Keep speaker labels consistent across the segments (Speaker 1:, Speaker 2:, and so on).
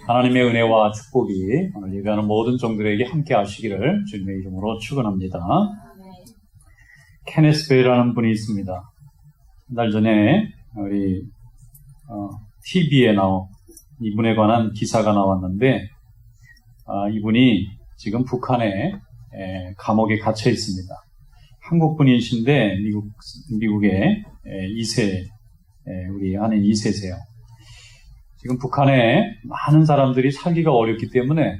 Speaker 1: 하나님의 은혜와 축복이 오늘 예배하는 모든 종들에게 함께 하시기를 주님의 이름으로 축원합니다. 케네스 베이라는 분이 있습니다. 한 달 전에 우리 TV에 나온 이분에 관한 기사가 나왔는데 이분이 지금 북한의 감옥에 갇혀 있습니다. 한국 분이신데 미국의 2세 우리 아는 2세세요. 지금 북한에 많은 사람들이 살기가 어렵기 때문에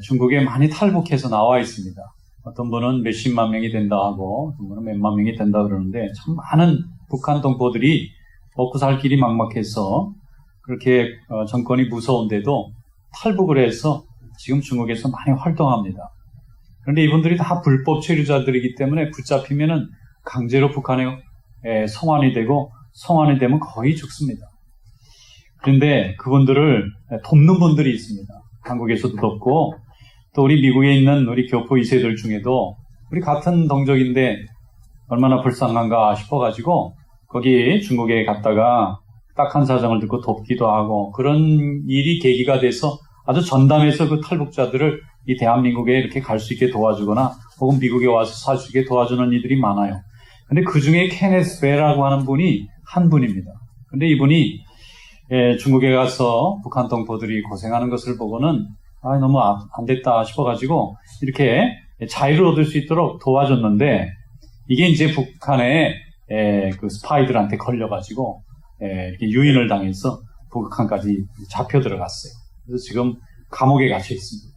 Speaker 1: 중국에 많이 탈북해서 나와 있습니다. 어떤 분은 몇십만 명이 된다 하고 어떤 분은 몇만 명이 된다 그러는데 참 많은 북한 동포들이 먹고 살 길이 막막해서 그렇게 정권이 무서운데도 탈북을 해서 지금 중국에서 많이 활동합니다. 그런데 이분들이 다 불법 체류자들이기 때문에 붙잡히면은 강제로 북한에 송환이 되고 송환이 되면 거의 죽습니다. 그런데 그분들을 돕는 분들이 있습니다. 한국에서도 돕고 또 우리 미국에 있는 우리 교포 2세들 중에도 우리 같은 동족인데 얼마나 불쌍한가 싶어가지고 거기 중국에 갔다가 딱한 사정을 듣고 돕기도 하고 그런 일이 계기가 돼서 아주 전담해서 그 탈북자들을 이 대한민국에 이렇게 갈 수 있게 도와주거나 혹은 미국에 와서 살 수 있게 도와주는 이들이 많아요. 근데 그 중에 케네스 베라고 하는 분이 한 분입니다. 근데 이분이 중국에 가서 북한 동포들이 고생하는 것을 보고는 너무 안 됐다 싶어가지고 이렇게 자유를 얻을 수 있도록 도와줬는데 이게 이제 북한의 그 스파이들한테 걸려가지고 이렇게 유인을 당해서 북한까지 잡혀 들어갔어요. 그래서 지금 감옥에 갇혀 있습니다.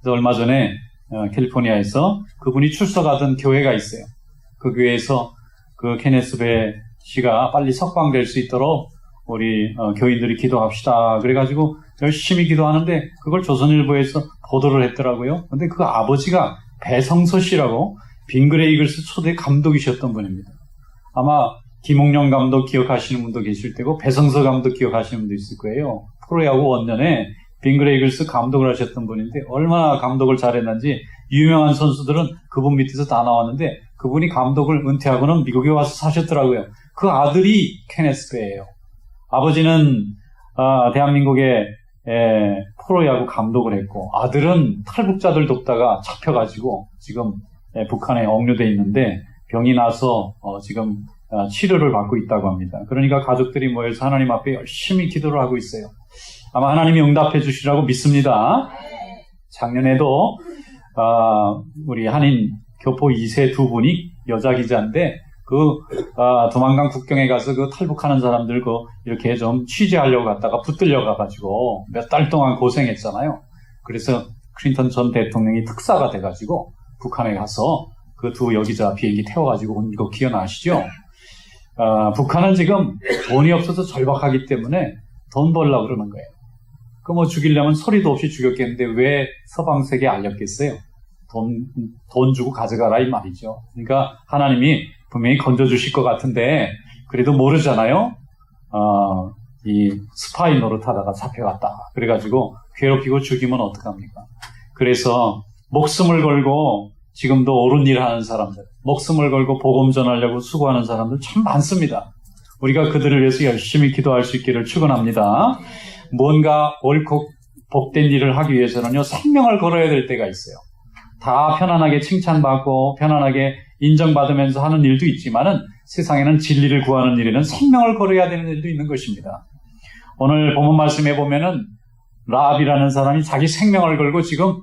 Speaker 1: 그래서 얼마 전에 캘리포니아에서 그분이 출석하던 교회가 있어요. 그 교회에서 그 케네스 베 씨가 빨리 석방될 수 있도록 우리 교인들이 기도합시다. 그래가지고 열심히 기도하는데 그걸 조선일보에서 보도를 했더라고요. 근데 그 아버지가 배성서 씨라고 빙그레 이글스 초대 감독이셨던 분입니다. 아마 김홍룡 감독 기억하시는 분도 계실 테고 배성서 감독 기억하시는 분도 있을 거예요. 프로야구 원년에 빙그레 이글스 감독을 하셨던 분인데 얼마나 감독을 잘했는지 유명한 선수들은 그분 밑에서 다 나왔는데 그분이 감독을 은퇴하고는 미국에 와서 사셨더라고요. 그 아들이 케네스 베예요. 아버지는 대한민국의 프로야구 감독을 했고 아들은 탈북자들 돕다가 잡혀가지고 지금 북한에 억류돼 있는데 병이 나서 지금 치료를 받고 있다고 합니다. 그러니까 가족들이 모여서 하나님 앞에 열심히 기도를 하고 있어요. 아마 하나님이 응답해 주시라고 믿습니다. 작년에도 우리 한인 교포 2세 두 분이 여자 기자인데 두만강 국경에 가서 그 탈북하는 사람들 이렇게 좀 취재하려고 갔다가 붙들려 가가지고 몇 달 동안 고생했잖아요. 그래서 클린턴 전 대통령이 특사가 돼가지고 북한에 가서 그 두 여기자 비행기 태워가지고 온 거 기억나시죠? 북한은 지금 돈이 없어서 절박하기 때문에 돈 벌려고 그러는 거예요. 죽이려면 소리도 없이 죽였겠는데 왜 서방 세계에 알렸겠어요? 돈 주고 가져가라 이 말이죠. 그러니까 하나님이 분명히 건져주실 것 같은데 그래도 모르잖아요. 이 스파이 노릇하다가 잡혀갔다. 그래가지고 괴롭히고 죽이면 어떡합니까? 그래서 목숨을 걸고 지금도 옳은 일을 하는 사람들, 목숨을 걸고 복음 전하려고 수고하는 사람들 참 많습니다. 우리가 그들을 위해서 열심히 기도할 수 있기를 축원합니다. 뭔가 옳고 복된 일을 하기 위해서는요, 생명을 걸어야 될 때가 있어요. 다 편안하게 칭찬받고 편안하게 인정받으면서 하는 일도 있지만은 세상에는 진리를 구하는 일에는 생명을 걸어야 되는 일도 있는 것입니다. 오늘 본문 말씀에 보면은 라합이라는 사람이 자기 생명을 걸고 지금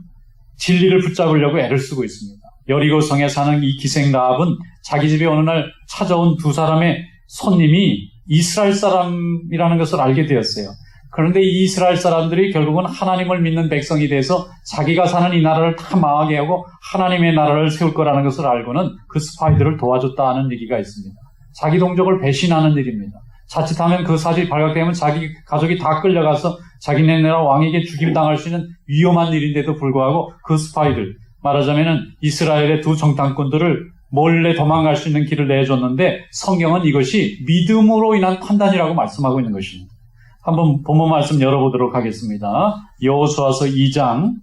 Speaker 1: 진리를 붙잡으려고 애를 쓰고 있습니다. 여리고 성에 사는 이 기생 라합은 자기 집에 어느 날 찾아온 두 사람의 손님이 이스라엘 사람이라는 것을 알게 되었어요. 그런데 이 이스라엘 사람들이 결국은 하나님을 믿는 백성이 돼서 자기가 사는 이 나라를 다 망하게 하고 하나님의 나라를 세울 거라는 것을 알고는 그 스파이들을 도와줬다는 얘기가 있습니다. 자기 동족을 배신하는 일입니다. 자칫하면 그 사실이 발각되면 자기 가족이 다 끌려가서 자기네 나라 왕에게 죽임당할 수 있는 위험한 일인데도 불구하고 그 스파이들, 말하자면은 이스라엘의 두 정탐꾼들을 몰래 도망갈 수 있는 길을 내줬는데 성경은 이것이 믿음으로 인한 판단이라고 말씀하고 있는 것입니다. 한번 본문 말씀 열어보도록 하겠습니다. 여호수아서 2장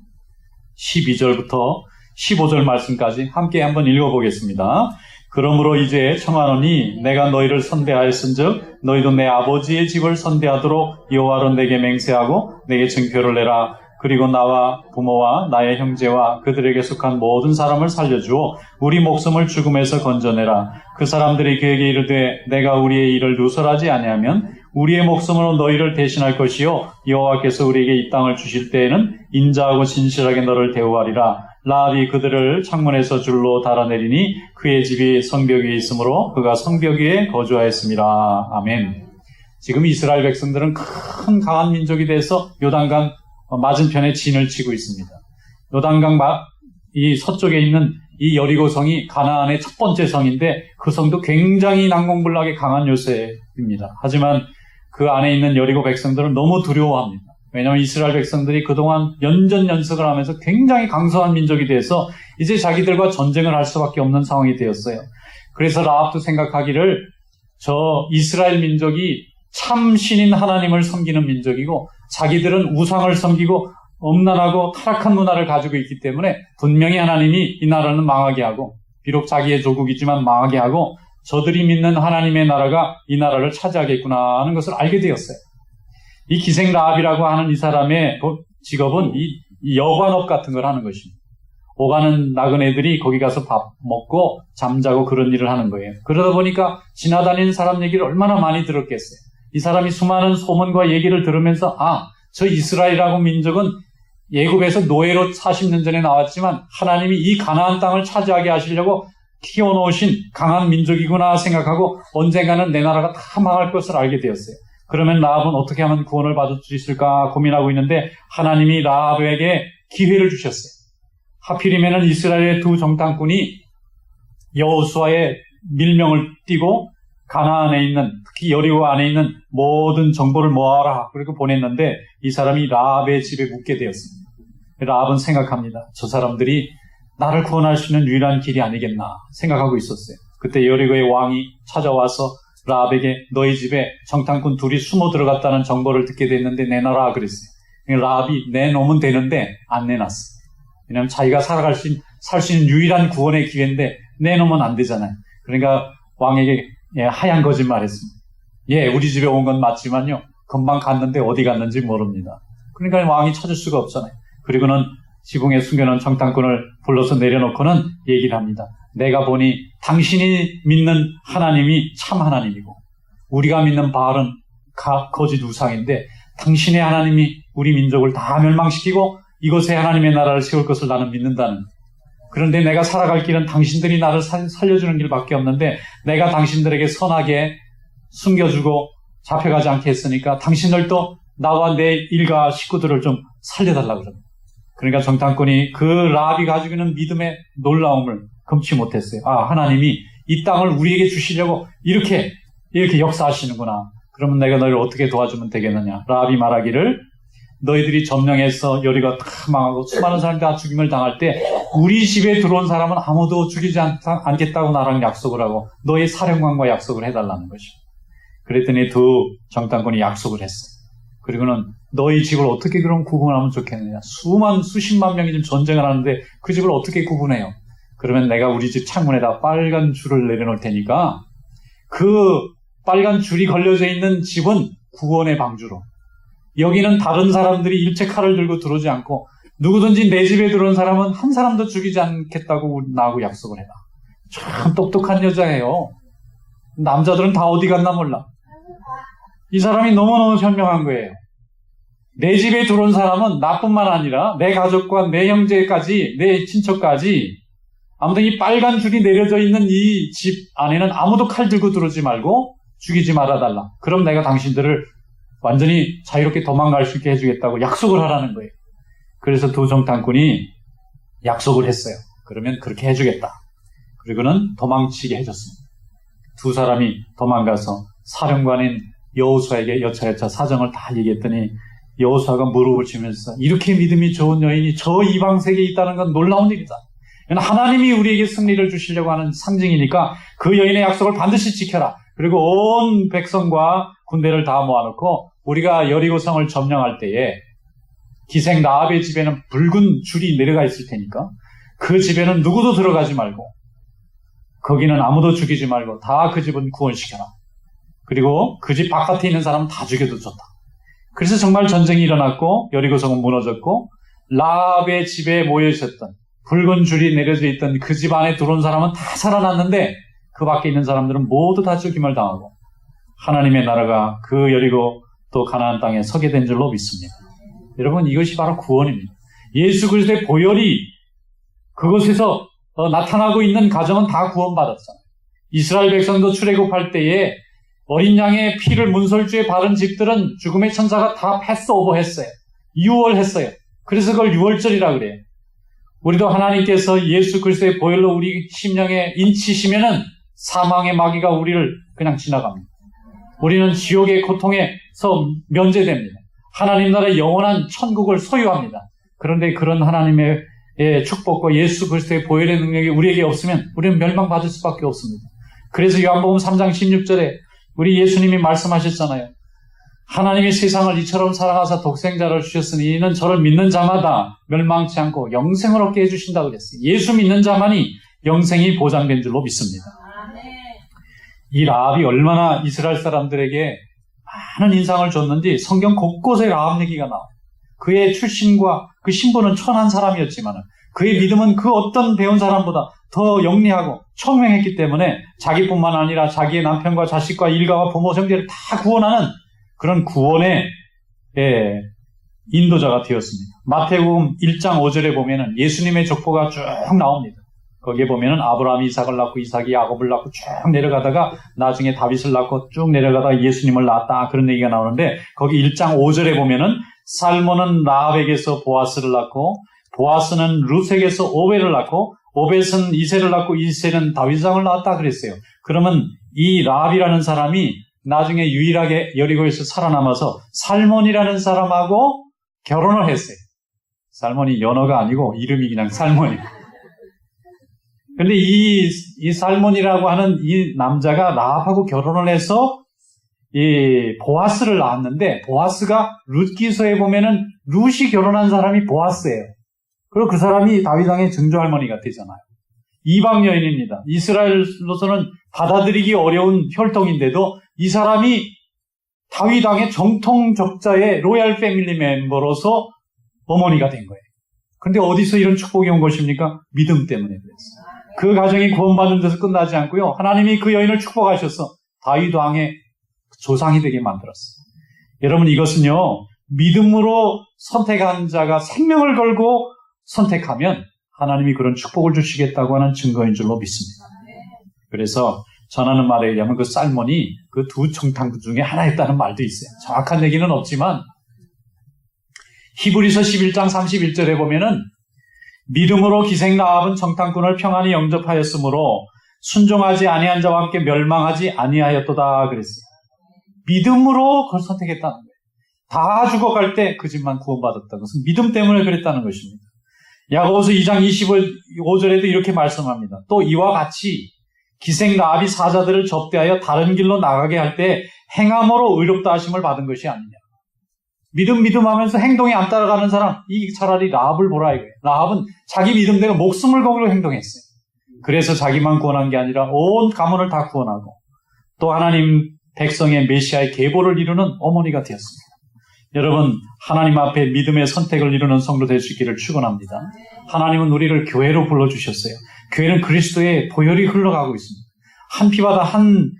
Speaker 1: 12절부터 15절 말씀까지 함께 한번 읽어보겠습니다. 그러므로 이제 청하노니 내가 너희를 선대하였은즉 너희도 내 아버지의 집을 선대하도록 여호와로 내게 맹세하고 내게 증표를 내라. 그리고 나와 부모와 나의 형제와 그들에게 속한 모든 사람을 살려주어 우리 목숨을 죽음에서 건져내라. 그 사람들이 그에게 이르되 내가 우리의 일을 누설하지 아니하면 우리의 목숨으로 너희를 대신할 것이요 여호와께서 우리에게 이 땅을 주실 때에는 인자하고 진실하게 너를 대우하리라. 라합이 그들을 창문에서 줄로 달아내리니 그의 집이 성벽 위에 있으므로 그가 성벽 위에 거주하였습니다. 아멘. 지금 이스라엘 백성들은 큰 강한 민족이 돼서 요단강 맞은편에 진을 치고 있습니다. 요단강 이 서쪽에 있는 이 여리고 성이 가나안의 첫 번째 성인데 그 성도 굉장히 난공불락에 강한 요새입니다. 하지만 그 안에 있는 여리고 백성들은 너무 두려워합니다. 왜냐하면 이스라엘 백성들이 그동안 연전연승을 하면서 굉장히 강성한 민족이 돼서 이제 자기들과 전쟁을 할 수밖에 없는 상황이 되었어요. 그래서 라합도 생각하기를 저 이스라엘 민족이 참 신인 하나님을 섬기는 민족이고 자기들은 우상을 섬기고 엄난하고 타락한 문화를 가지고 있기 때문에 분명히 하나님이 이 나라는 망하게 하고 비록 자기의 조국이지만 망하게 하고 저들이 믿는 하나님의 나라가 이 나라를 차지하겠구나 하는 것을 알게 되었어요. 이 기생 라합이라고 하는 이 사람의 직업은 이 여관업 같은 걸 하는 것입니다. 오가는 나그네들이 거기 가서 밥 먹고 잠자고 그런 일을 하는 거예요. 그러다 보니까 지나다니는 사람 얘기를 얼마나 많이 들었겠어요. 이 사람이 수많은 소문과 얘기를 들으면서 저 이스라엘이라고 민족은 예굽에서 노예로 40년 전에 나왔지만 하나님이 이 가나안 땅을 차지하게 하시려고 키워놓으신 강한 민족이구나 생각하고 언젠가는 내 나라가 다 망할 것을 알게 되었어요. 그러면 라합은 어떻게 하면 구원을 받을 수 있을까 고민하고 있는데 하나님이 라합에게 기회를 주셨어요. 하필이면 이스라엘의 두 정탐꾼이 여호수아의 밀명을 띠고 가나안에 있는 특히 여리고 안에 있는 모든 정보를 모아라 그리고 보냈는데 이 사람이 라합의 집에 묵게 되었습니다. 라합은 생각합니다. 저 사람들이 나를 구원할 수 있는 유일한 길이 아니겠나 생각하고 있었어요. 그때 여리고의 왕이 찾아와서 라합에게 너희 집에 정탐꾼 둘이 숨어 들어갔다는 정보를 듣게 됐는데 내놔라 그랬어요. 라합이 내놓으면 되는데 안 내놨어요. 왜냐하면 자기가 살 수 있는 유일한 구원의 기회인데 내놓으면 안 되잖아요. 그러니까 왕에게 하얀 거짓말 했습니다. 우리 집에 온 건 맞지만요. 금방 갔는데 어디 갔는지 모릅니다. 그러니까 왕이 찾을 수가 없잖아요. 그리고는 지붕에 숨겨놓은 정탐꾼을 불러서 내려놓고는 얘기를 합니다. 내가 보니 당신이 믿는 하나님이 참 하나님이고 우리가 믿는 바알은 거짓 우상인데 당신의 하나님이 우리 민족을 다 멸망시키고 이곳에 하나님의 나라를 세울 것을 나는 믿는다는. 그런데 내가 살아갈 길은 당신들이 나를 살려주는 길밖에 없는데 내가 당신들에게 선하게 숨겨주고 잡혀가지 않게 했으니까 당신들도 나와 내 일가 식구들을 좀 살려달라고 그럽니다. 그러니까 정탐꾼이 그 라합이 가지고 있는 믿음의 놀라움을 금치 못했어요. 하나님이 이 땅을 우리에게 주시려고 이렇게 역사하시는구나. 그러면 내가 너희를 어떻게 도와주면 되겠느냐. 라합이 말하기를 너희들이 점령해서 여리가 다 망하고 수많은 사람이 다 죽임을 당할 때 우리 집에 들어온 사람은 아무도 죽이지 않겠다고 나랑 약속을 하고 너희 사령관과 약속을 해달라는 것이죠. 그랬더니 두 정탐꾼이 약속을 했어요. 그리고는 너희 집을 어떻게 그럼 구분하면 좋겠느냐. 수십만 명이 지금 전쟁을 하는데 그 집을 어떻게 구분해요? 그러면 내가 우리 집 창문에다 빨간 줄을 내려놓을 테니까 그 빨간 줄이 걸려져 있는 집은 구원의 방주로, 여기는 다른 사람들이 일체 칼을 들고 들어오지 않고 누구든지 내 집에 들어온 사람은 한 사람도 죽이지 않겠다고 나하고 약속을 해라. 참 똑똑한 여자예요. 남자들은 다 어디 갔나 몰라. 이 사람이 너무너무 현명한 거예요. 내 집에 들어온 사람은 나뿐만 아니라 내 가족과 내 형제까지 내 친척까지 아무튼 이 빨간 줄이 내려져 있는 이 집 안에는 아무도 칼 들고 들어오지 말고 죽이지 말아달라. 그럼 내가 당신들을 완전히 자유롭게 도망갈 수 있게 해주겠다고 약속을 하라는 거예요. 그래서 두 정탐꾼이 약속을 했어요. 그러면 그렇게 해주겠다. 그리고는 도망치게 해줬습니다. 두 사람이 도망가서 사령관인 여호수아에게 여차여차 사정을 다 얘기했더니 여호수아가 무릎을 치면서 이렇게 믿음이 좋은 여인이 저 이방 세계에 있다는 건 놀라운 일이다. 하나님이 우리에게 승리를 주시려고 하는 상징이니까 그 여인의 약속을 반드시 지켜라. 그리고 온 백성과 군대를 다 모아놓고 우리가 여리고성을 점령할 때에 기생 라합의 집에는 붉은 줄이 내려가 있을 테니까 그 집에는 누구도 들어가지 말고 거기는 아무도 죽이지 말고 다 그 집은 구원시켜라. 그리고 그 집 바깥에 있는 사람은 다 죽여도 좋다. 그래서 정말 전쟁이 일어났고 여리고성은 무너졌고 라합의 집에 모여 있었던 붉은 줄이 내려져 있던 그 집 안에 들어온 사람은 다 살아났는데 그 밖에 있는 사람들은 모두 다 죽임을 당하고 하나님의 나라가 그 여리고 또 가나안 땅에 서게 된 줄로 믿습니다. 여러분, 이것이 바로 구원입니다. 예수 그리스도의 보혈이 그곳에서 나타나고 있는 가정은 다 구원받았잖아요. 이스라엘 백성도 출애굽할 때에 어린 양의 피를 문설주에 바른 집들은 죽음의 천사가 다 패스오버했어요. 유월했어요. 그래서 그걸 유월절이라 그래요. 우리도 하나님께서 예수 그리스도의 보혈로 우리 심령에 인치시면은 사망의 마귀가 우리를 그냥 지나갑니다. 우리는 지옥의 고통에서 면제됩니다. 하나님 나라의 영원한 천국을 소유합니다. 그런데 그런 하나님의 축복과 예수 그리스도의 보혈의 능력이 우리에게 없으면 우리는 멸망받을 수밖에 없습니다. 그래서 요한복음 3장 16절에 우리 예수님이 말씀하셨잖아요. 하나님이 세상을 이처럼 사랑하사 독생자를 주셨으니 이는 저를 믿는 자마다 멸망치 않고 영생을 얻게 해주신다고 그랬어요. 예수 믿는 자만이 영생이 보장된 줄로 믿습니다. 이 라합이 얼마나 이스라엘 사람들에게 많은 인상을 줬는지 성경 곳곳에 라합 얘기가 나와요. 그의 출신과 그 신분은 천한 사람이었지만 그의 믿음은 그 어떤 배운 사람보다 더 영리하고 청명했기 때문에 자기뿐만 아니라 자기의 남편과 자식과 일가와 부모 형제를 다 구원하는 그런 구원의 인도자가 되었습니다. 마태복음 1장 5절에 보면은 예수님의 족보가 쭉 나옵니다. 거기에 보면은 아브라함이 이삭을 낳고 이삭이 야곱을 낳고 쭉 내려가다가 나중에 다윗을 낳고 쭉 내려가다가 예수님을 낳았다, 그런 얘기가 나오는데 거기 1장 5절에 보면은 살몬은 라합에게서 보아스를 낳고 보아스는 룻에게서 오벳을 낳고 오벳은 이새를 낳고 이새는 다윗왕을 낳았다 그랬어요. 그러면 이 라합이라는 사람이 나중에 유일하게 여리고에서 살아남아서 살몬이라는 사람하고 결혼을 했어요. 살몬이 연어가 아니고 이름이 그냥 살몬이에요. 그런데 이 살몬이라고 하는 이 남자가 라합하고 결혼을 해서 이 보아스를 낳았는데 보아스가 룻기서에 보면은 룻이 결혼한 사람이 보아스예요. 그리고 그 사람이 다윗 왕의 증조할머니가 되잖아요. 이방 여인입니다. 이스라엘로서는 받아들이기 어려운 혈통인데도 이 사람이 다윗 왕의 정통 적자의 로얄 패밀리 멤버로서 어머니가 된 거예요. 그런데 어디서 이런 축복이 온 것입니까? 믿음 때문에 그랬어요. 그 가정이 구원받는 데서 끝나지 않고요. 하나님이 그 여인을 축복하셔서 다윗 왕의 조상이 되게 만들었어요. 여러분, 이것은요, 믿음으로 선택한 자가 생명을 걸고 선택하면 하나님이 그런 축복을 주시겠다고 하는 증거인 줄로 믿습니다. 그래서 전하는 말에 의하면 그 살몬이 그 두 정탐꾼 중에 하나였다는 말도 있어요. 정확한 얘기는 없지만 히브리서 11장 31절에 보면은 믿음으로 기생 라합은 정탐꾼을 평안히 영접하였으므로 순종하지 아니한 자와 함께 멸망하지 아니하였도다 그랬어요. 믿음으로 그걸 선택했다는 거예요. 다 죽어갈 때 그 집만 구원받았다는 것은 믿음 때문에 그랬다는 것입니다. 야고보서 2장 25절에도 이렇게 말씀합니다. 또 이와 같이 기생 라합이 사자들을 접대하여 다른 길로 나가게 할 때 행함으로 의롭다 하심을 받은 것이 아니냐. 믿음 하면서 행동이 안 따라가는 사람, 이 차라리 라합을 보라 이거예요. 라합은 자기 믿음대로 목숨을 걸고 행동했어요. 그래서 자기만 구원한 게 아니라 온 가문을 다 구원하고 또 하나님 백성의 메시아의 계보를 이루는 어머니가 되었습니다. 여러분, 하나님 앞에 믿음의 선택을 이루는 성도 될 수 있기를 축원합니다. 하나님은 우리를 교회로 불러주셨어요. 교회는 그리스도의 보혈이 흘러가고 있습니다. 한 피바다 한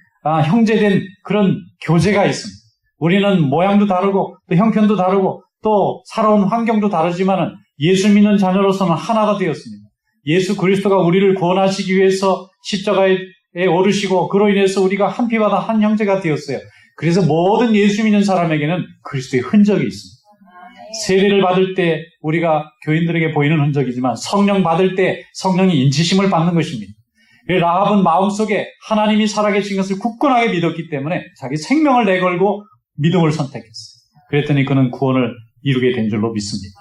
Speaker 1: 형제된 그런 교제가 있습니다. 우리는 모양도 다르고 또 형편도 다르고 또 살아온 환경도 다르지만은 예수 믿는 자녀로서는 하나가 되었습니다. 예수 그리스도가 우리를 구원하시기 위해서 십자가에 오르시고 그로 인해서 우리가 한 피바다 한 형제가 되었어요. 그래서 모든 예수 믿는 사람에게는 그리스도의 흔적이 있습니다. 세례를 받을 때 우리가 교인들에게 보이는 흔적이지만 성령 받을 때 성령이 인치심을 받는 것입니다. 라합은 마음속에 하나님이 살아계신 것을 굳건하게 믿었기 때문에 자기 생명을 내걸고 믿음을 선택했어요. 그랬더니 그는 구원을 이루게 된 줄로 믿습니다.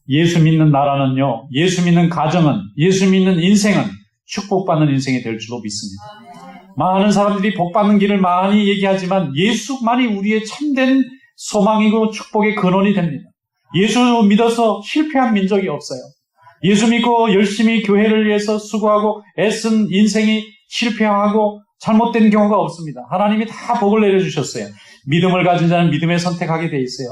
Speaker 1: 예수 믿는 나라는요, 예수 믿는 가정은, 예수 믿는 인생은 축복받는 인생이 될 줄로 믿습니다. 많은 사람들이 복받는 길을 많이 얘기하지만 예수만이 우리의 참된 소망이고 축복의 근원이 됩니다. 예수 믿어서 실패한 민족이 없어요. 예수 믿고 열심히 교회를 위해서 수고하고 애쓴 인생이 실패하고 잘못된 경우가 없습니다. 하나님이 다 복을 내려주셨어요. 믿음을 가진 자는 믿음에 선택하게 돼 있어요.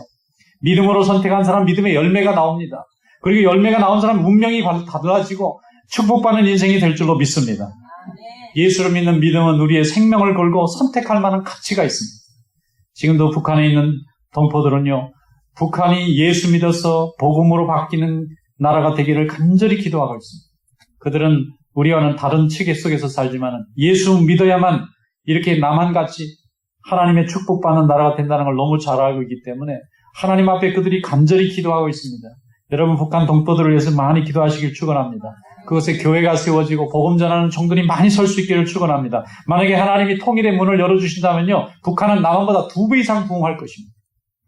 Speaker 1: 믿음으로 선택한 사람 믿음의 열매가 나옵니다. 그리고 열매가 나온 사람 운명이 달라지고 축복받는 인생이 될 줄로 믿습니다. 예수를 믿는 믿음은 우리의 생명을 걸고 선택할 만한 가치가 있습니다. 지금도 북한에 있는 동포들은요, 북한이 예수 믿어서 복음으로 바뀌는 나라가 되기를 간절히 기도하고 있습니다. 그들은 우리와는 다른 체계 속에서 살지만 예수 믿어야만 이렇게 남한같이 하나님의 축복받는 나라가 된다는 걸 너무 잘 알고 있기 때문에 하나님 앞에 그들이 간절히 기도하고 있습니다. 여러분 북한 동포들을 위해서 많이 기도하시길 축원합니다. 그것에 교회가 세워지고 복음 전하는 종들이 많이 설 수 있기를 축원합니다. 만약에 하나님이 통일의 문을 열어주신다면요, 북한은 남한보다 2배 이상 부흥할 것입니다.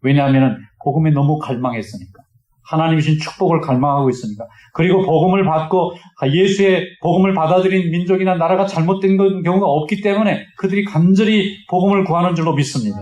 Speaker 1: 왜냐하면 복음에 너무 갈망했으니까. 하나님이신 축복을 갈망하고 있으니까. 그리고 복음을 받고 예수의 복음을 받아들인 민족이나 나라가 잘못된 경우가 없기 때문에 그들이 간절히 복음을 구하는 줄로 믿습니다.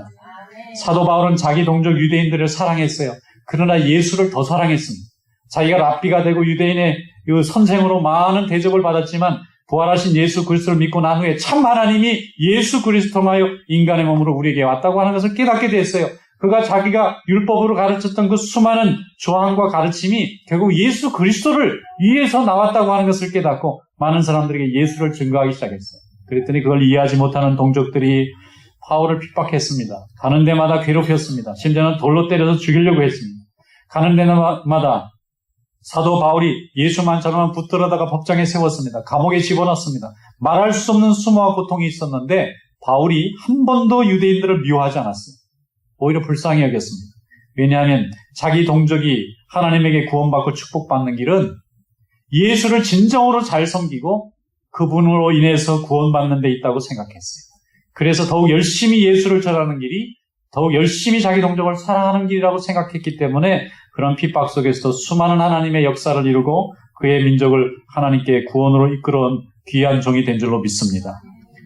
Speaker 1: 사도 바울은 자기 동족 유대인들을 사랑했어요. 그러나 예수를 더 사랑했습니다. 자기가 랍비가 되고 유대인의 선생으로 많은 대접을 받았지만 부활하신 예수 그리스도를 믿고 난 후에 참 하나님이 예수 그리스도마여 인간의 몸으로 우리에게 왔다고 하는 것을 깨닫게 됐어요. 그가 자기가 율법으로 가르쳤던 그 수많은 조항과 가르침이 결국 예수 그리스도를 위해서 나왔다고 하는 것을 깨닫고 많은 사람들에게 예수를 증거하기 시작했어요. 그랬더니 그걸 이해하지 못하는 동족들이 바울을 핍박했습니다. 가는 데마다 괴롭혔습니다. 심지어는 돌로 때려서 죽이려고 했습니다. 가는 데마다 사도 바울이 예수만처럼 붙들어다가 법정에 세웠습니다. 감옥에 집어넣습니다. 말할 수 없는 수모와 고통이 있었는데 바울이 한 번도 유대인들을 미워하지 않았어요. 오히려 불쌍히 여겼습니다. 왜냐하면 자기 동족이 하나님에게 구원받고 축복받는 길은 예수를 진정으로 잘 섬기고 그분으로 인해서 구원받는 데 있다고 생각했어요. 그래서 더욱 열심히 예수를 전하는 길이 더욱 열심히 자기 동족을 사랑하는 길이라고 생각했기 때문에 그런 핍박 속에서도 수많은 하나님의 역사를 이루고 그의 민족을 하나님께 구원으로 이끌어온 귀한 종이 된 줄로 믿습니다.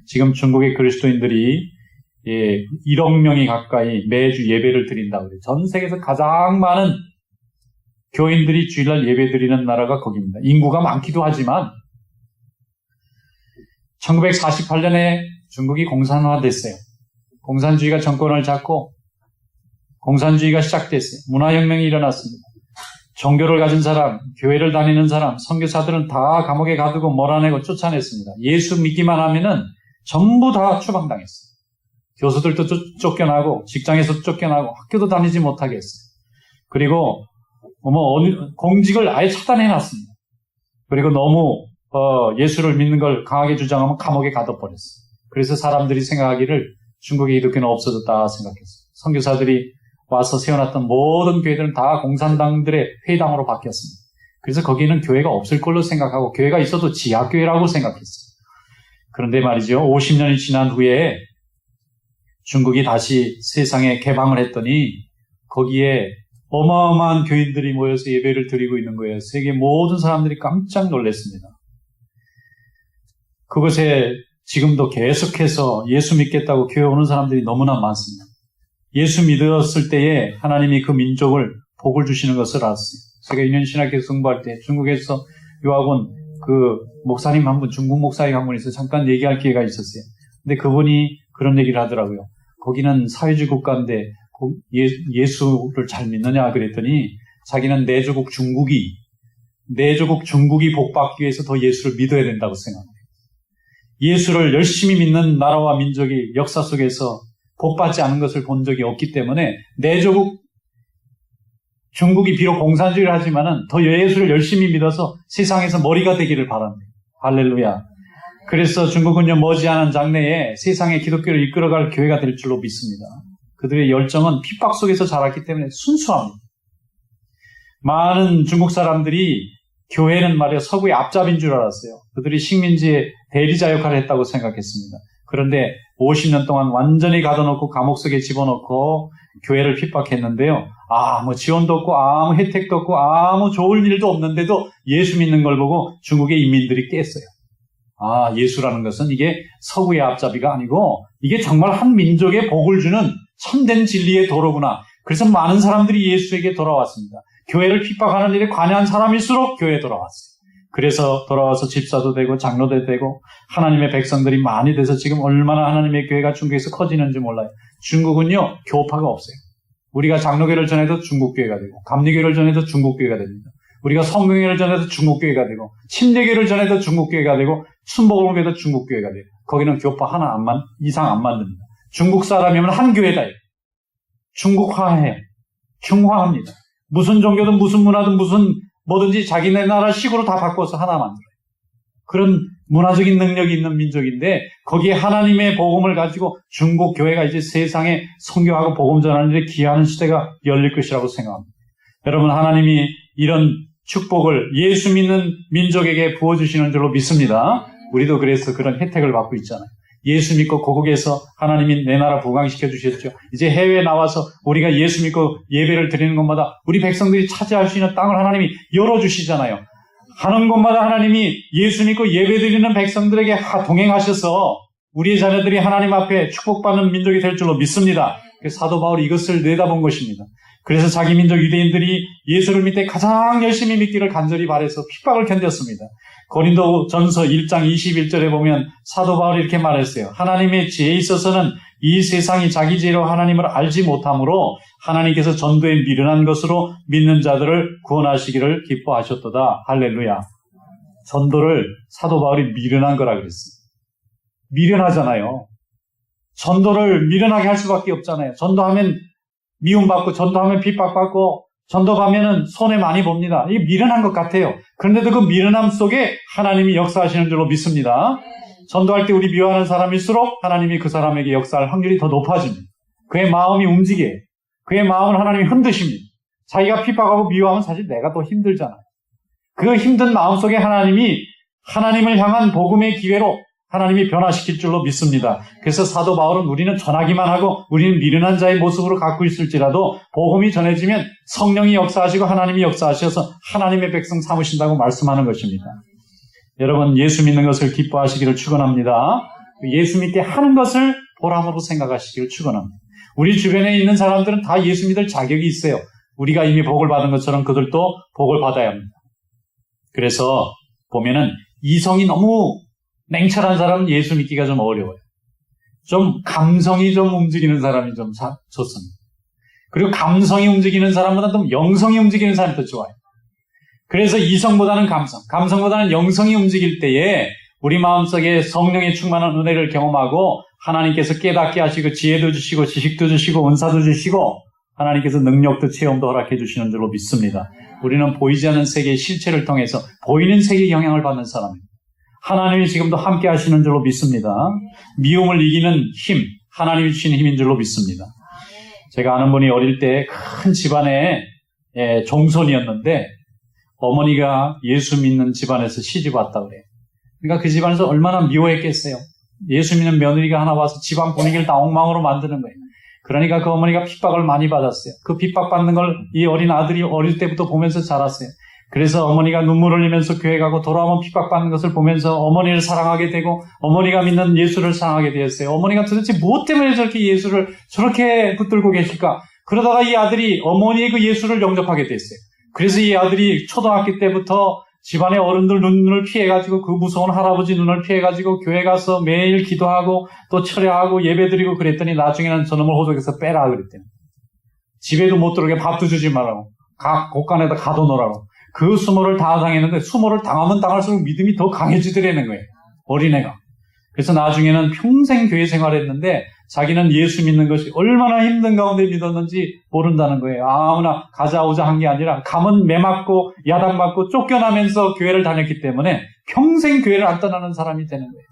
Speaker 1: 지금 중국의 그리스도인들이 1억 명이 가까이 매주 예배를 드린다고 그래요. 전 세계에서 가장 많은 교인들이 주일날 예배 드리는 나라가 거기입니다. 인구가 많기도 하지만 1948년에 중국이 공산화됐어요. 공산주의가 정권을 잡고 공산주의가 시작됐어요. 문화혁명이 일어났습니다. 종교를 가진 사람, 교회를 다니는 사람, 선교사들은 다 감옥에 가두고 몰아내고 쫓아냈습니다. 예수 믿기만 하면은 전부 다 추방당했어요. 교수들도 쫓겨나고 직장에서 쫓겨나고 학교도 다니지 못하게 했어요. 그리고 공직을 아예 차단해놨습니다. 그리고 너무 예수를 믿는 걸 강하게 주장하면 감옥에 가둬버렸어요. 그래서 사람들이 생각하기를 중국의 기독교는 없어졌다 생각했어요. 선교사들이 와서 세워놨던 모든 교회들은 다 공산당들의 회당으로 바뀌었습니다. 그래서 거기는 교회가 없을 걸로 생각하고 교회가 있어도 지하교회라고 생각했어요. 그런데 말이죠. 50년이 지난 후에 중국이 다시 세상에 개방을 했더니 거기에 어마어마한 교인들이 모여서 예배를 드리고 있는 거예요. 세계 모든 사람들이 깜짝 놀랐습니다. 그곳에 지금도 계속해서 예수 믿겠다고 교회 오는 사람들이 너무나 많습니다. 예수 믿었을 때에 하나님이 그 민족을 복을 주시는 것을 알았어요. 제가 2년 신학교 공부할 때 중국에서 유학원 그 목사님 한 분, 중국 목사님 한 분 있어서 잠깐 얘기할 기회가 있었어요. 근데 그분이 그런 얘기를 하더라고요. 거기는 사회주의 국가인데 예수를 잘 믿느냐 그랬더니 자기는 내조국 중국이 복받기 위해서 더 예수를 믿어야 된다고 생각합니다. 예수를 열심히 믿는 나라와 민족이 역사 속에서 복받지 않은 것을 본 적이 없기 때문에 내조국 중국이 비록 공산주의를 하지만은 더 예수를 열심히 믿어서 세상에서 머리가 되기를 바랍니다. 할렐루야. 그래서 중국은요 머지않은 장래에 세상의 기독교를 이끌어갈 교회가 될 줄로 믿습니다. 그들의 열정은 핍박 속에서 자랐기 때문에 순수합니다. 많은 중국 사람들이 교회는 말이야 서구의 앞잡이인 줄 알았어요. 그들이 식민지의 대리자 역할을 했다고 생각했습니다. 그런데 50년 동안 완전히 가둬놓고 감옥 속에 집어넣고 교회를 핍박했는데요. 아무 지원도 없고 아무 혜택도 없고 아무 좋은 일도 없는데도 예수 믿는 걸 보고 중국의 인민들이 깼어요. 아, 예수라는 것은 이게 서구의 앞잡이가 아니고 이게 정말 한 민족에 복을 주는 참된 진리의 도로구나. 그래서 많은 사람들이 예수에게 돌아왔습니다. 교회를 핍박하는 일에 관여한 사람일수록 교회에 돌아왔어요. 그래서 돌아와서 집사도 되고 장로도 되고 하나님의 백성들이 많이 돼서 지금 얼마나 하나님의 교회가 중국에서 커지는지 몰라요. 중국은요, 교파가 없어요. 우리가 장로교를 전해도 중국교회가 되고 감리교를 전해도 중국교회가 됩니다. 우리가 성경회를 전해도 중국교회가 되고 침례교를 전해도 중국교회가 되고 순복음교회도 중국교회가 돼요. 거기는 교파 하나 이상 안 만듭니다. 중국 사람이면 한 교회다. 중국화해요. 중화합니다. 무슨 종교든 무슨 문화든 뭐든지 자기네 나라 식으로 다 바꿔서 하나 만들어요. 그런 문화적인 능력이 있는 민족인데 거기에 하나님의 복음을 가지고 중국 교회가 이제 세상에 선교하고 복음 전하는 일에 기여하는 시대가 열릴 것이라고 생각합니다. 여러분, 하나님이 이런 축복을 예수 믿는 민족에게 부어주시는 줄로 믿습니다. 우리도 그래서 그런 혜택을 받고 있잖아요. 예수 믿고 고국에서 하나님이 내 나라 부강시켜 주셨죠. 이제 해외에 나와서 우리가 예수 믿고 예배를 드리는 곳마다 우리 백성들이 차지할 수 있는 땅을 하나님이 열어주시잖아요. 하는 곳마다 하나님이 예수 믿고 예배 드리는 백성들에게 동행하셔서 우리의 자녀들이 하나님 앞에 축복받는 민족이 될 줄로 믿습니다. 그래서 사도 바울이 이것을 내다본 것입니다. 그래서 자기 민족 유대인들이 예수를 믿되 가장 열심히 믿기를 간절히 바라서 핍박을 견뎠습니다. 고린도 전서 1장 21절에 보면 사도 바울이 이렇게 말했어요. 하나님의 지혜에 있어서는 이 세상이 자기 지혜로 하나님을 알지 못하므로 하나님께서 전도에 미련한 것으로 믿는 자들을 구원하시기를 기뻐하셨도다. 할렐루야. 전도를 사도 바울이 미련한 거라 그랬어요. 미련하잖아요. 전도를 미련하게 할 수밖에 없잖아요. 전도하면 미움받고 전도하면 핍박받고 전도하면은 손해 많이 봅니다. 이게 미련한 것 같아요. 그런데도 그 미련함 속에 하나님이 역사하시는 줄로 믿습니다. 전도할 때 우리 미워하는 사람일수록 하나님이 그 사람에게 역사할 확률이 더 높아집니다. 그의 마음이 움직여요. 그의 마음을 하나님이 흔드십니다. 자기가 핍박하고 미워하면 사실 내가 더 힘들잖아요. 그 힘든 마음 속에 하나님을 향한 복음의 기회로 하나님이 변화시킬 줄로 믿습니다. 그래서 사도 바울은 우리는 전하기만 하고 우리는 미련한 자의 모습으로 갖고 있을지라도 복음이 전해지면 성령이 역사하시고 하나님이 역사하셔서 하나님의 백성 삼으신다고 말씀하는 것입니다. 여러분, 예수 믿는 것을 기뻐하시기를 축원합니다. 예수 믿게 하는 것을 보람으로 생각하시기를 축원합니다. 우리 주변에 있는 사람들은 다 예수 믿을 자격이 있어요. 우리가 이미 복을 받은 것처럼 그들도 복을 받아야 합니다. 그래서 보면은 이성이 너무 냉철한 사람은 예수 믿기가 좀 어려워요. 좀 감성이 좀 움직이는 사람이 좀 좋습니다. 그리고 감성이 움직이는 사람보다 좀 영성이 움직이는 사람이 더 좋아요. 그래서 이성보다는 감성보다는 영성이 움직일 때에 우리 마음속에 성령의 충만한 은혜를 경험하고 하나님께서 깨닫게 하시고 지혜도 주시고 지식도 주시고 은사도 주시고 하나님께서 능력도 체험도 허락해 주시는 줄로 믿습니다. 우리는 보이지 않는 세계의 실체를 통해서 보이는 세계의 영향을 받는 사람입니다. 하나님이 지금도 함께 하시는 줄로 믿습니다. 미움을 이기는 힘, 하나님이 주시는 힘인 줄로 믿습니다. 제가 아는 분이 어릴 때 큰 집안의 종손이었는데 어머니가 예수 믿는 집안에서 시집 왔다 그래요. 그러니까 그 집안에서 얼마나 미워했겠어요. 예수 믿는 며느리가 하나 와서 집안 분위기를 다 엉망으로 만드는 거예요. 그러니까 그 어머니가 핍박을 많이 받았어요. 그 핍박받는 걸 이 어린 아들이 어릴 때부터 보면서 자랐어요. 그래서 어머니가 눈물을 흘리면서 교회 가고 돌아오면 핍박받는 것을 보면서 어머니를 사랑하게 되고 어머니가 믿는 예수를 사랑하게 되었어요. 어머니가 도대체 무엇 때문에 저렇게 예수를 저렇게 붙들고 계실까? 그러다가 이 아들이 어머니의 그 예수를 영접하게 됐어요. 그래서 이 아들이 초등학교 때부터 집안의 어른들 눈을 피해가지고 그 무서운 할아버지 눈을 피해가지고 교회 가서 매일 기도하고 또 철야하고 예배드리고 그랬더니 나중에는 저놈을 호적에서 빼라 그랬대요. 집에도 못 들어오게 밥도 주지 말라고. 곳간에다 가둬놓으라고. 그 수모를 다 당했는데 수모를 당하면 당할수록 믿음이 더 강해지더라는 거예요. 어린애가. 그래서 나중에는 평생 교회 생활했는데 자기는 예수 믿는 것이 얼마나 힘든 가운데 믿었는지 모른다는 거예요. 아무나 가자 오자 한 게 아니라 가면 매맞고 야단맞고 쫓겨나면서 교회를 다녔기 때문에 평생 교회를 안 떠나는 사람이 되는 거예요.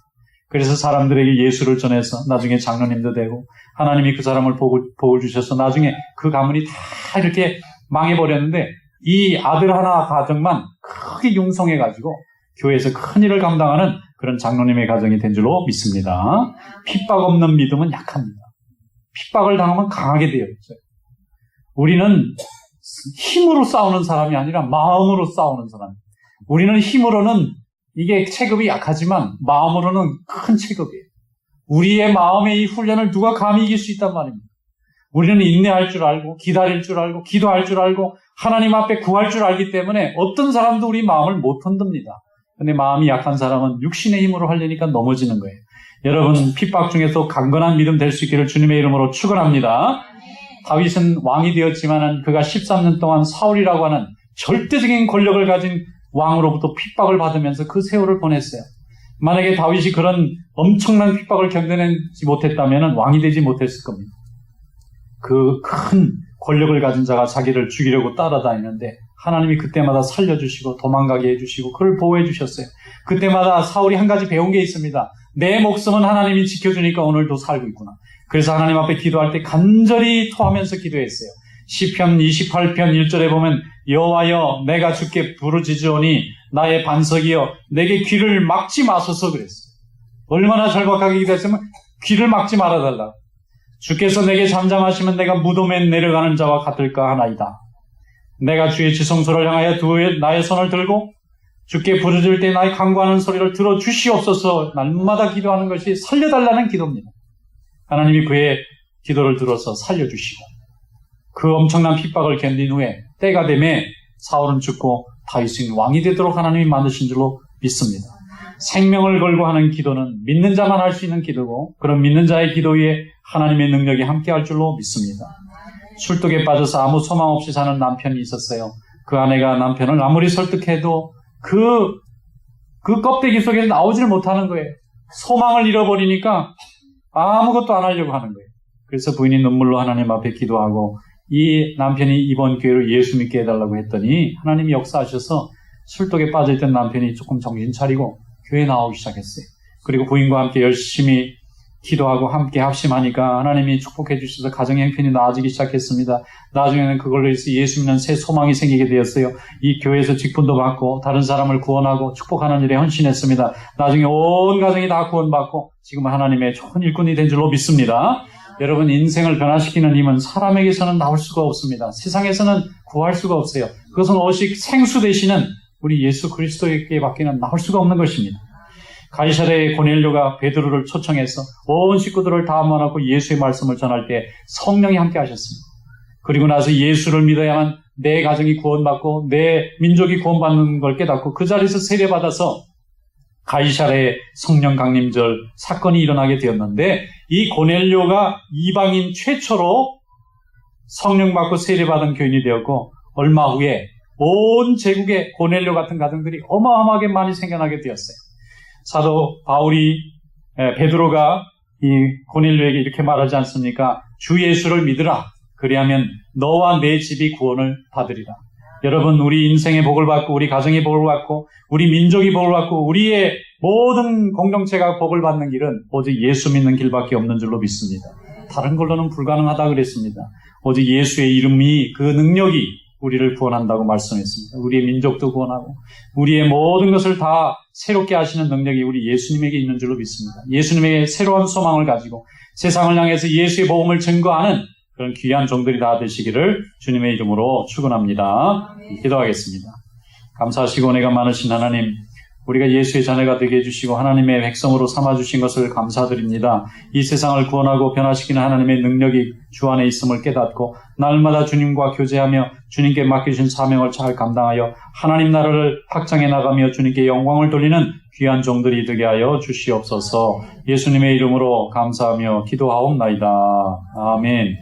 Speaker 1: 그래서 사람들에게 예수를 전해서 나중에 장로님도 되고 하나님이 그 사람을 복을 주셔서 나중에 그 가문이 다 이렇게 망해버렸는데 이 아들 하나 가정만 크게 융성해가지고 교회에서 큰 일을 감당하는 그런 장로님의 가정이 된 줄로 믿습니다. 핍박 없는 믿음은 약합니다. 핍박을 당하면 강하게 되어 있어요. 우리는 힘으로 싸우는 사람이 아니라 마음으로 싸우는 사람. 우리는 힘으로는 이게 체급이 약하지만 마음으로는 큰 체급이에요. 우리의 마음의 이 훈련을 누가 감히 이길 수 있단 말입니다. 우리는 인내할 줄 알고 기다릴 줄 알고 기도할 줄 알고 하나님 앞에 구할 줄 알기 때문에 어떤 사람도 우리 마음을 못 흔듭니다. 근데 마음이 약한 사람은 육신의 힘으로 하려니까 넘어지는 거예요. 여러분 핍박 중에서 강건한 믿음 될 수 있기를 주님의 이름으로 축원합니다. 다윗은 왕이 되었지만은 그가 13년 동안 사울이라고 하는 절대적인 권력을 가진 왕으로부터 핍박을 받으면서 그 세월을 보냈어요. 만약에 다윗이 그런 엄청난 핍박을 견뎌내지 못했다면 왕이 되지 못했을 겁니다. 그 큰 권력을 가진 자가 자기를 죽이려고 따라다니는데 하나님이 그때마다 살려주시고 도망가게 해주시고 그를 보호해 주셨어요. 그때마다 사울이 한 가지 배운 게 있습니다. 내 목숨은 하나님이 지켜주니까 오늘도 살고 있구나. 그래서 하나님 앞에 기도할 때 간절히 토하면서 기도했어요. 시편 28편 1절에 보면 여호와여 내가 주께 부르짖으오니 나의 반석이여 내게 귀를 막지 마소서 그랬어요. 얼마나 절박하게 기도했으면 귀를 막지 말아달라. 주께서 내게 잠잠하시면 내가 무덤에 내려가는 자와 같을까 하나이다. 내가 주의 지성소를 향하여 나의 손을 들고 주께 부르짖을 때 나의 간구하는 소리를 들어주시옵소서. 날마다 기도하는 것이 살려달라는 기도입니다. 하나님이 그의 기도를 들어서 살려주시고 그 엄청난 핍박을 견딘 후에 때가 되매 사울은 죽고 다윗은 왕이 되도록 하나님이 만드신 줄로 믿습니다. 생명을 걸고 하는 기도는 믿는 자만 할 수 있는 기도고 그런 믿는 자의 기도 위에 하나님의 능력이 함께할 줄로 믿습니다. 술독에 빠져서 아무 소망 없이 사는 남편이 있었어요. 그 아내가 남편을 아무리 설득해도 그 껍데기 속에서 나오질 못하는 거예요. 소망을 잃어버리니까 아무것도 안 하려고 하는 거예요. 그래서 부인이 눈물로 하나님 앞에 기도하고 이 남편이 이번 기회로 예수 믿게 해달라고 했더니 하나님이 역사하셔서 술독에 빠져있던 남편이 조금 정신 차리고 교회에 나오기 시작했어요. 그리고 부인과 함께 열심히 기도하고 함께 합심하니까 하나님이 축복해 주셔서 가정의 형편이 나아지기 시작했습니다. 나중에는 그걸로 해서 예수 믿는 새 소망이 생기게 되었어요. 이 교회에서 직분도 받고 다른 사람을 구원하고 축복하는 일에 헌신했습니다. 나중에 온 가정이 다 구원받고 지금 하나님의 좋은 일꾼이 된 줄로 믿습니다. 여러분 인생을 변화시키는 힘은 사람에게서는 나올 수가 없습니다. 세상에서는 구할 수가 없어요. 그것은 오직 생수 되시는 우리 예수 그리스도에게 밖에는 나올 수가 없는 것입니다. 가이사랴의 고넬료가 베드로를 초청해서 온 식구들을 다 모아놓고 예수의 말씀을 전할 때 성령이 함께 하셨습니다. 그리고 나서 예수를 믿어야만 내 가정이 구원받고 내 민족이 구원받는 걸 깨닫고 그 자리에서 세례받아서 가이사랴의 성령 강림절 사건이 일어나게 되었는데 이 고넬료가 이방인 최초로 성령 받고 세례받은 교인이 되었고 얼마 후에 온 제국에 고넬료 같은 가정들이 어마어마하게 많이 생겨나게 되었어요. 사도 바울이 베드로가 이 고넬료에게 이렇게 말하지 않습니까? 주 예수를 믿으라. 그리하면 너와 내 집이 구원을 받으리라. 여러분 우리 인생의 복을 받고 우리 가정의 복을 받고 우리 민족이 복을 받고 우리의 모든 공동체가 복을 받는 길은 오직 예수 믿는 길밖에 없는 줄로 믿습니다. 다른 걸로는 불가능하다 그랬습니다. 오직 예수의 이름이 그 능력이 우리를 구원한다고 말씀했습니다. 우리의 민족도 구원하고 우리의 모든 것을 다 새롭게 하시는 능력이 우리 예수님에게 있는 줄로 믿습니다. 예수님에게 새로운 소망을 가지고 세상을 향해서 예수의 복음을 증거하는 그런 귀한 종들이 다 되시기를 주님의 이름으로 축원합니다. 기도하겠습니다. 감사하시고 은혜가 많으신 하나님, 우리가 예수의 자녀가 되게 해주시고 하나님의 백성으로 삼아주신 것을 감사드립니다. 이 세상을 구원하고 변화시키는 하나님의 능력이 주 안에 있음을 깨닫고 날마다 주님과 교제하며 주님께 맡기신 사명을 잘 감당하여 하나님 나라를 확장해 나가며 주님께 영광을 돌리는 귀한 종들이 되게 하여 주시옵소서. 예수님의 이름으로 감사하며 기도하옵나이다. 아멘.